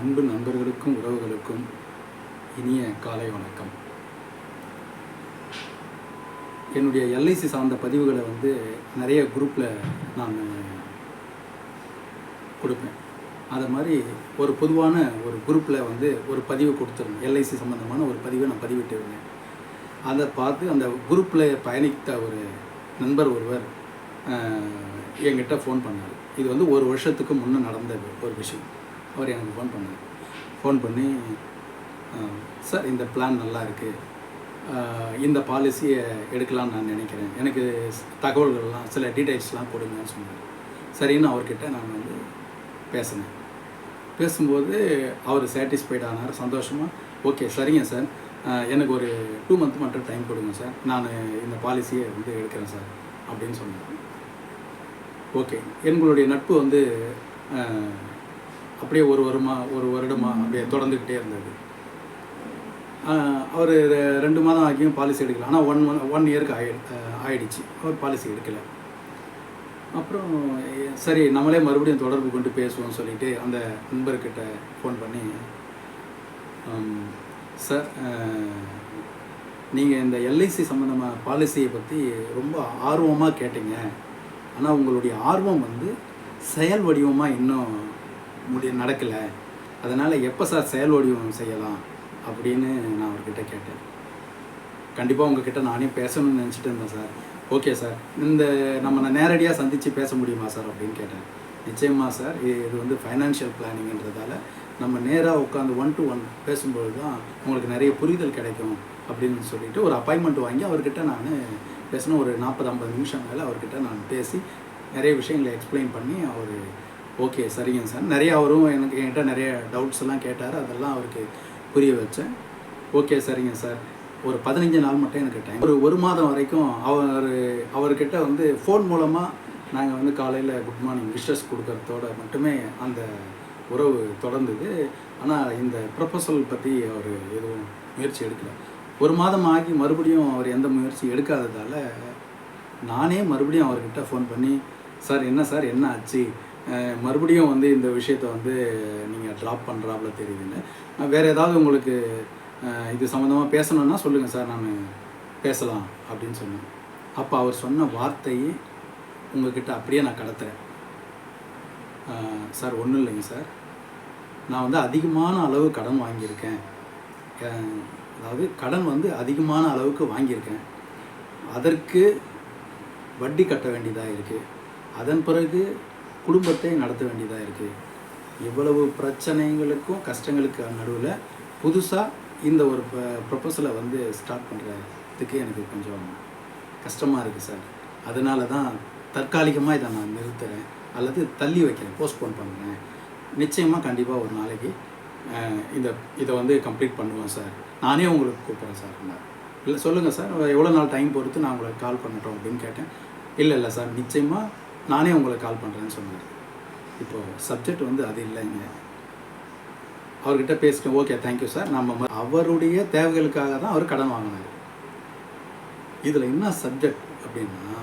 அன்பு நண்பர்களுக்கும் உறவுகளுக்கும் இனிய காலை வணக்கம். என்னுடைய எல்ஐசி சார்ந்த பதிவுகளை நிறைய குரூப்பில் நான் கொடுப்பேன். அதை மாதிரி ஒரு பொதுவான ஒரு குரூப்பில் ஒரு பதிவு கொடுத்துருந்தேன். எல்ஐசி சம்மந்தமான ஒரு பதிவை நான் பதிவிட்டிருந்தேன். அதை பார்த்து அந்த குரூப்பில் பயணித்த ஒரு நண்பர் ஒருவர் என்கிட்ட ஃபோன் பண்ணார். இது ஒரு வருஷத்துக்கு முன்னே நடந்த ஒரு விஷயம். அவர் எனக்கு ஃபோன் பண்ணி சார், இந்த பிளான் நல்லா இருக்குது, இந்த பாலிசியை எடுக்கலான்னு நான் நினைக்கிறேன், எனக்கு தகவல்கள்லாம் சில டீட்டெயில்ஸ்லாம் கொடுங்கன்னு சொன்னார். சரின்னு அவர்கிட்ட நான் பேசினேன். பேசும்போது அவர் சாட்டிஸ்ஃபைட் ஆனார், சந்தோஷமாக. ஓகே, சரிங்க சார், எனக்கு ஒரு 2 மந்த் மட்டும் டைம் கொடுங்க சார், நான் இந்த பாலிசியை எடுக்கிறேன் சார் அப்படின்னு சொன்னார். ஓகே, எங்களுடைய நட்பு அப்படியே ஒரு வருடமாக அப்படியே தொடர்ந்துக்கிட்டே இருந்தது. அவர் 2 மாதம் ஆகியும் பாலிசி எடுக்கல. ஆனால் 1 இயருக்கு ஆயிடுச்சு அவர் பாலிசி எடுக்கலை. அப்புறம் சரி, நம்மளே மறுபடியும் தொடர்பு கொண்டு பேசுவோம்னு சொல்லிட்டு அந்த நண்பர்கிட்ட ஃபோன் பண்ணி, சார், நீங்கள் இந்த எல்ஐசி சம்மந்தமாக பாலிசியை பற்றி ரொம்ப ஆர்வமாக கேட்டீங்க. ஆனால் உங்களுடைய ஆர்வம் செயல் வடிவமாக இன்னும் நடக்கலை. அதனால் எப்போ சார் செயல் வடிவம் செய்யலாம் அப்படின்னு நான் அவர்கிட்ட கேட்டேன். கண்டிப்பாக உங்ககிட்ட நானே பேசணும்னு நினச்சிட்டு இருந்தேன் சார். ஓகே சார், நம்ம நேரடியாக சந்தித்து பேச முடியுமா சார் அப்படின்னு கேட்டேன். நிச்சயமாக சார், இது ஃபைனான்ஷியல் பிளானிங்கிறதால நம்ம நேராக உட்காந்து 1 to 1 பேசும்போது தான் உங்களுக்கு நிறைய புரிதல் கிடைக்கும் அப்படின்னு சொல்லிட்டு ஒரு அப்பாயின்மெண்ட் வாங்கி அவர்கிட்ட நான் பேசின ஒரு 40-50 நிமிஷம் மேலே அவர்கிட்ட நான் பேசி நிறைய விஷயங்களை எக்ஸ்பிளைன் பண்ணி அவர் ஓகே சரிங்க சார், அவரும் என்கிட்ட நிறைய டவுட்ஸ் எல்லாம் கேட்டார். அதெல்லாம் அவருக்கு புரிய வச்சேன். ஓகே சரிங்க சார், ஒரு 15 நாள் மட்டும் எனக்கு டைம். ஒரு மாதம் வரைக்கும் அவர்கிட்ட ஃபோன் மூலமாக நாங்கள் காலையில் குட் மார்னிங் விஷஸ் கொடுக்கறதோட மட்டுமே அந்த உறவு தொடர்ந்தது. ஆனால் இந்த ப்ரொபோசல் பற்றி அவர் எதுவும் முயற்சி எடுக்கலை. ஒரு மாதம் ஆகி மறுபடியும் அவர் எந்த முயற்சி எடுக்காததால் நானே மறுபடியும் அவர்கிட்ட ஃபோன் பண்ணி, சார் என்ன ஆச்சு, மறுபடியும் இந்த விஷயத்தை நீங்கள் ட்ராப் பண்ணுறாப்புல தெரியுதுன்னு, வேறு ஏதாவது உங்களுக்கு இது சம்மந்தமாக பேசணுன்னா சொல்லுங்கள் சார், நான் பேசலாம் அப்படின்னு சொன்னேன். அப்போ அவர் சொன்ன வார்த்தையை உங்கள்கிட்ட அப்படியே நான் கடத்துகிறேன். சார், ஒன்றும் இல்லைங்க சார், நான் அதிகமான அளவு கடன் வாங்கியிருக்கேன். அதாவது கடன் அதிகமான அளவுக்கு வாங்கியிருக்கேன். அதற்கு வட்டி கட்ட வேண்டியதாக இருக்குது. அதன் பிறகு குடும்பத்தை நடத்த வேண்டியதாக இருக்குது. இவ்வளவு பிரச்சனைகளுக்கும் கஷ்டங்களுக்கு நடுவில் புதுசாக இந்த ஒரு ப்ரொபோசலை ஸ்டார்ட் பண்ணுறதுக்கு எனக்கு கொஞ்சம் கஷ்டமாக இருக்குது சார். அதனால தான் தற்காலிகமாக இதை நான் நிறுத்துகிறேன் அல்லது தள்ளி வைக்கிறேன், போஸ்ட்போன் பண்ணுறேன். நிச்சயமாக கண்டிப்பாக ஒரு நாளைக்கு இதை கம்ப்ளீட் பண்ணுவேன் சார், நானே உங்களுக்கு கூப்பிட்றேன் சார். இல்லை, சொல்லுங்கள் சார், எவ்வளோ நாள் டைம் பொறுத்து நான் உங்களுக்கு கால் பண்ணட்டும் அப்படின்னு கேட்டேன். இல்லை சார், நிச்சயமாக நானே உங்களுக்கு கால் பண்ணுறேன்னு சொன்னார். இப்போது சப்ஜெக்ட் அது இல்லைங்க. அவர்கிட்ட பேசிட்டேன். Okay, thank you sir. அவருடைய தேவைகளுக்காக தான் அவர் கடன் வாங்கினார். இதில் என்ன சப்ஜெக்ட் அப்படின்னா,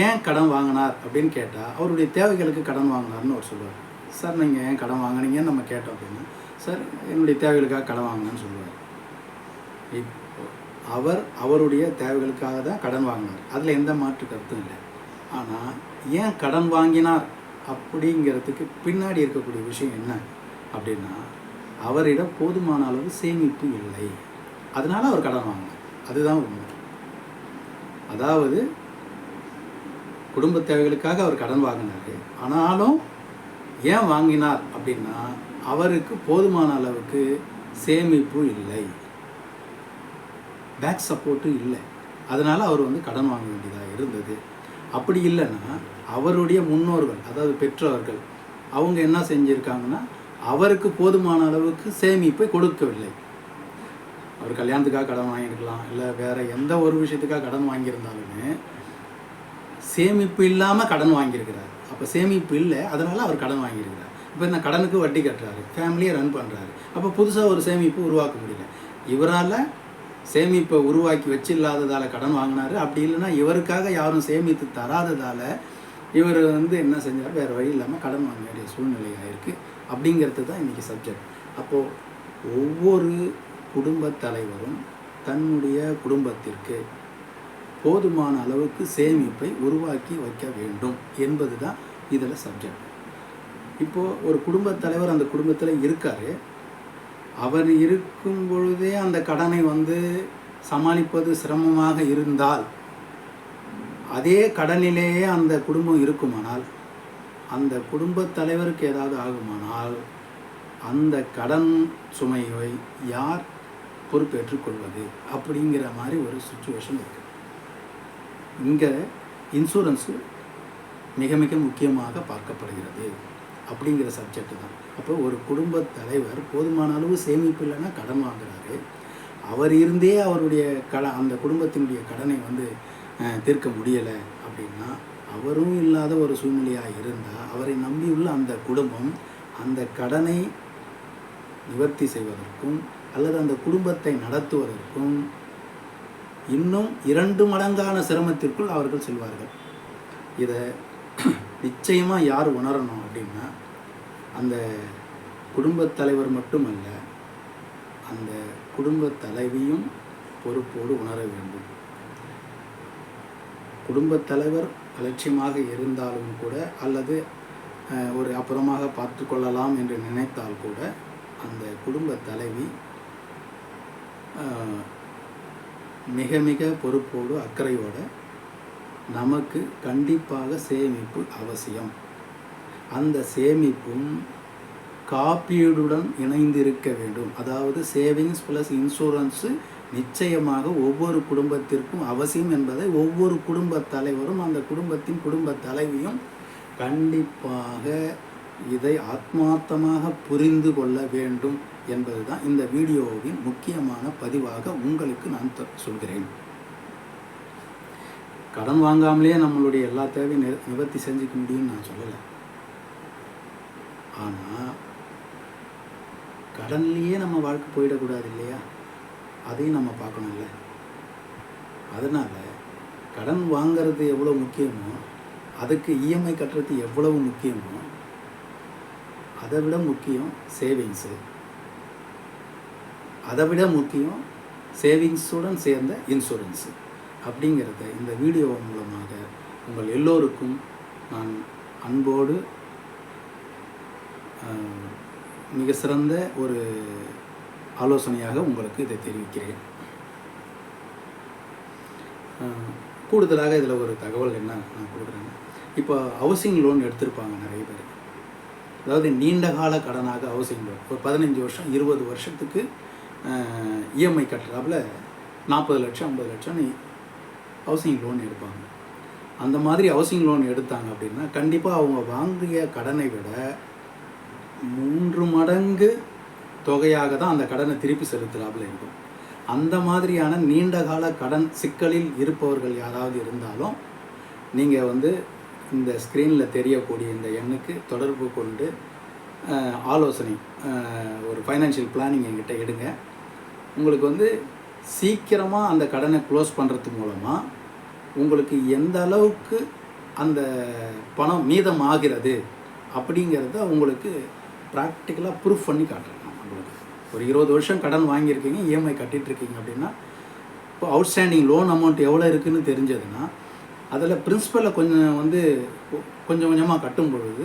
ஏன் கடன் வாங்கினார் அப்படின்னு கேட்டால் அவருடைய தேவைகளுக்கு கடன் வாங்கினார்னு அவர் சொல்லுவார். சார், நீங்கள் ஏன் கடன் வாங்கினீங்கன்னு நம்ம கேட்டோம் அப்படின்னா, சார், என்னுடைய தேவைகளுக்காக கடன் வாங்கினேன்னு சொல்லுவார். இப்போ அவருடைய தேவைகளுக்காக தான் கடன் வாங்கினார், அதில் எந்த மாற்று கருத்தும் இல்லை. ஆனால் ஏன் கடன் வாங்கினார் அப்படிங்கிறதுக்கு பின்னாடி இருக்கக்கூடிய விஷயம் என்ன அப்படின்னா, அவரிடம் போதுமான அளவு சேமிப்பு இல்லை, அதனால் அவர் கடன் வாங்கினார். அதுதான் உண்மை. அதாவது குடும்ப தேவைகளுக்காக அவர் கடன் வாங்கினார். ஆனாலும் ஏன் வாங்கினார் அப்படின்னா, அவருக்கு போதுமான அளவுக்கு சேமிப்பு இல்லை, பேக் சப்போர்ட்டும் இல்லை. அதனால் அவர் கடன் வாங்க வேண்டியதாக இருந்தது. அப்படி இல்லைன்னா அவருடைய முன்னோர்கள், அதாவது பெற்றோர்கள், அவங்க என்ன செஞ்சுருக்காங்கன்னா, அவருக்கு போதுமான அளவுக்கு சேமிப்பை கொடுக்கவில்லை. அவர் கல்யாணத்துக்காக கடன் வாங்கியிருக்கலாம், இல்லை வேறு எந்த ஒரு விஷயத்துக்காக கடன் வாங்கியிருந்தாலுமே சேமிப்பு இல்லாமல் கடன் வாங்கியிருக்கிறார். அப்போ சேமிப்பு இல்லை, அதனால் அவர் கடன் வாங்கியிருக்கிறார். இப்போ இந்த கடனுக்கு வட்டி கட்டுறாரு, ஃபேமிலியை ரன் பண்ணுறாரு. அப்போ புதுசாக ஒரு சேமிப்பு உருவாக்க முடியல. இவரால் சேமிப்பை உருவாக்கி வச்சில்லாததால் கடன் வாங்கினார். அப்படி இல்லைன்னா இவருக்காக யாரும் சேமித்து தராததால் இவர் என்ன செஞ்சார், வேறு வழி இல்லாமல் கடன் வாங்க வேண்டிய சூழ்நிலை ஆயிருக்கு. அப்படிங்கிறது தான் இன்றைக்கி சப்ஜெக்ட். அப்போது ஒவ்வொரு குடும்பத் தலைவரும் தன்னுடைய குடும்பத்திற்கு போதுமான அளவுக்கு சேமிப்பை உருவாக்கி வைக்க வேண்டும் என்பது தான் இதில் சப்ஜெக்ட். இப்போது ஒரு குடும்பத் தலைவர் அந்த குடும்பத்தில் இருக்கார். அவர் இருக்கும் பொழுதே அந்த கடனை சமாளிப்பது சிரமமாக இருந்தால், அதே கடனிலேயே அந்த குடும்பம் இருக்குமானால், அந்த குடும்பத் தலைவருக்கு ஏதாவது ஆகுமானால் அந்த கடன் சுமையை யார் பொறுப்பேற்றுக் கொள்வது அப்படிங்கிற மாதிரி ஒரு சுச்சுவேஷன் இருக்குது. இங்கே இன்சூரன்ஸு மிக மிக முக்கியமாக பார்க்கப்படுகிறது அப்படிங்கிற சப்ஜெக்ட் தான். அப்போ ஒரு குடும்பத் தலைவர் போதுமான அளவு சேமிப்பு இல்லைன்னா கடன் வாங்குறாரு. அவர் இருந்தே அவருடைய அந்த குடும்பத்தினுடைய கடனை தீர்க்க முடியலை அப்படின்னா, அவரும் இல்லாத ஒரு சூழ்நிலையாக இருந்தால் அவரை நம்பியுள்ள அந்த குடும்பம் அந்த கடனை நிவர்த்தி செய்வதற்கும் அல்லது அந்த குடும்பத்தை நடத்துவதற்கும் இன்னும் 2 மடங்கான சிரமத்திற்குள் அவர்கள் செல்வார்கள். இதை நிச்சயமாக யார் உணரணும் அப்படின்னா, அந்த குடும்பத் தலைவர் மட்டுமல்ல, அந்த குடும்பத் தலைவியும் பொறுப்போடு உணர வேண்டும். குடும்பத் தலைவர் அலட்சியமாக இருந்தாலும் கூட அல்லது ஒரு அப்புறமாக பார்த்து கொள்ளலாம் என்று நினைத்தால் கூட அந்த குடும்பத் தலைவி மிக மிக பொறுப்போடு அக்கறையோடு நமக்கு கண்டிப்பாக சேமிப்பு அவசியம். அந்த சேமிப்பும் காப்பீடுடன் இணைந்திருக்க வேண்டும். அதாவது சேவிங்ஸ் ப்ளஸ் இன்சூரன்ஸு நிச்சயமாக ஒவ்வொரு குடும்பத்திற்கும் அவசியம் என்பதை ஒவ்வொரு குடும்பத் தலைவரும் அந்த குடும்பத்தின் குடும்பத் தலைவியும் கண்டிப்பாக இதை ஆத்மார்த்தமாக புரிந்து கொள்ள வேண்டும் என்பது தான் இந்த வீடியோவின் முக்கியமான பதிவாக உங்களுக்கு நான் சொல்கிறேன். கடன் வாங்காமலேயே நம்மளுடைய எல்லா தேவையும் நிவர்த்தி செஞ்சுக்க முடியும்னு நான் சொல்லலை. ஆனால் கடன்லேயே நம்ம வாழ்க்கை போயிடக்கூடாது இல்லையா? அதையும் நம்ம பார்க்கணும்ல. அதனால் கடன் வாங்கிறது எவ்வளோ முக்கியமோ, அதுக்கு இஎம்ஐ கட்டுறது எவ்வளவு முக்கியமோ, அதை விட முக்கியம் சேவிங்ஸு. அதை விட முக்கியம் சேவிங்ஸுடன் சேர்ந்த இன்சூரன்ஸு அப்படிங்கிறத இந்த வீடியோ மூலமாக உங்கள் எல்லோருக்கும் நான் அன்போடு மிக சிறந்த ஒரு ஆலோசனையாக உங்களுக்கு இதை தெரிவிக்கிறேன். கூடுதலாக இதில் ஒரு தகவல் என்ன நான் கொடுக்குறேன்னா, இப்போ ஹவுசிங் லோன் எடுத்திருப்பாங்க நிறைய பேர். அதாவது நீண்ட கால கடனாக ஹவுசிங் லோன் ஒரு 15 வருஷம் 20 வருஷத்துக்கு இஎம்ஐ கட்டுறாப்புல 40 லட்சம் 50 லட்சம் ஹவுசிங் லோன் எடுப்பாங்க. அந்த மாதிரி ஹவுசிங் லோன் எடுத்தாங்க அப்படின்னா கண்டிப்பாக அவங்க வாங்கிய கடனை விட 3 மடங்கு தொகையாக தான் அந்த கடனை திருப்பி செலுத்துகிறாப்புல இருக்கும். அந்த மாதிரியான நீண்ட கால கடன் சிக்கலில் இருப்பவர்கள் யாராவது இருந்தாலும் நீங்கள் இந்த ஸ்க்ரீனில் தெரியக்கூடிய இந்த எண்ணுக்கு தொடர்பு கொண்டு ஆலோசனை ஒரு ஃபைனான்ஷியல் பிளானிங் என்கிட்ட எடுங்க. உங்களுக்கு சீக்கிரமாக அந்த கடனை க்ளோஸ் பண்ணுறது மூலமாக உங்களுக்கு எந்த அளவுக்கு அந்த பணம் மீதம் ஆகிறது அப்படிங்கிறத உங்களுக்கு ப்ராக்டிக்கலாக ப்ரூஃப் பண்ணி காட்டுறேன். உங்களுக்கு ஒரு 20 வருஷம் கடன் வாங்கியிருக்கீங்க, இஎம்ஐ கட்டிகிட்ருக்கீங்க அப்படின்னா, இப்போ அவுட்ஸ்டாண்டிங் லோன் அமௌண்ட் எவ்வளோ இருக்குதுன்னு தெரிஞ்சதுன்னா அதில் பிரின்சிபலை கொஞ்சம் கொஞ்சம் கொஞ்சமாக கட்டும் பொழுது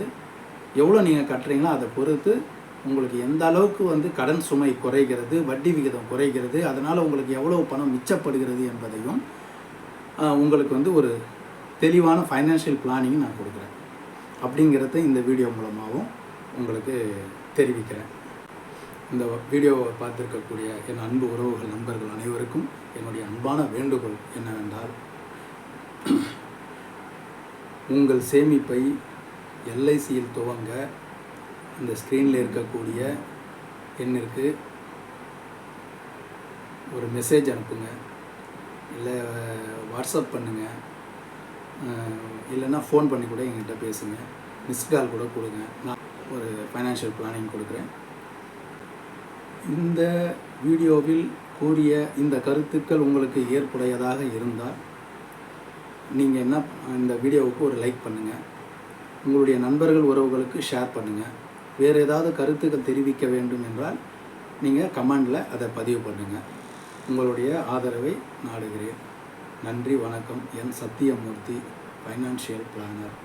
எவ்வளோ நீங்கள் கட்டுறீங்களோ அதை பொறுத்து உங்களுக்கு எந்த அளவுக்கு கடன் சுமை குறைகிறது, வட்டி விகிதம் குறைகிறது, அதனால் உங்களுக்கு எவ்வளோ பணம் மிச்சப்படுகிறது என்பதையும் உங்களுக்கு ஒரு தெளிவான ஃபைனான்ஷியல் பிளானிங் நான் கொடுக்குறேன். அப்படிங்கிறத இந்த வீடியோ மூலமாகவும் உங்களுக்கு தெரிவிக்கிறேன். இந்த வீடியோவை பார்த்துருக்கக்கூடிய என் அன்பு உறவுகள் நண்பர்கள் அனைவருக்கும் என்னுடைய அன்பான வேண்டுகோள் என்னவென்றால், உங்கள் சேமிப்பை எல்ஐசியில் துவங்க இந்த ஸ்க்ரீனில் இருக்கக்கூடிய எண்ணிற்கு ஒரு மெசேஜ் அனுப்புங்க, இல்லை வாட்ஸ்அப் பண்ணுங்கள், இல்லைன்னா ஃபோன் பண்ணி கூட எங்கிட்ட பேசுங்க, மிஸ்கால் கூட கொடுங்க. நான் ஒரு ஃபைனான்ஷியல் பிளானிங் கொடுக்குறேன். இந்த வீடியோவில் கூறிய இந்த கருத்துக்கள் உங்களுக்கு ஏற்புடையதாக இருந்தால் நீங்கள் இந்த வீடியோவுக்கு ஒரு லைக் பண்ணுங்கள், உங்களுடைய நண்பர்கள் உறவுகளுக்கு ஷேர் பண்ணுங்கள். வேறு ஏதாவது கருத்துக்கள் தெரிவிக்க வேண்டும் என்றால் நீங்கள் கமெண்டில் அதை பதிவு பண்ணுங்கள். உங்களுடைய ஆதரவை நாடுகிறேன். நன்றி, வணக்கம். என் சத்தியமூர்த்தி, ஃபைனான்ஷியல் பிளானர்.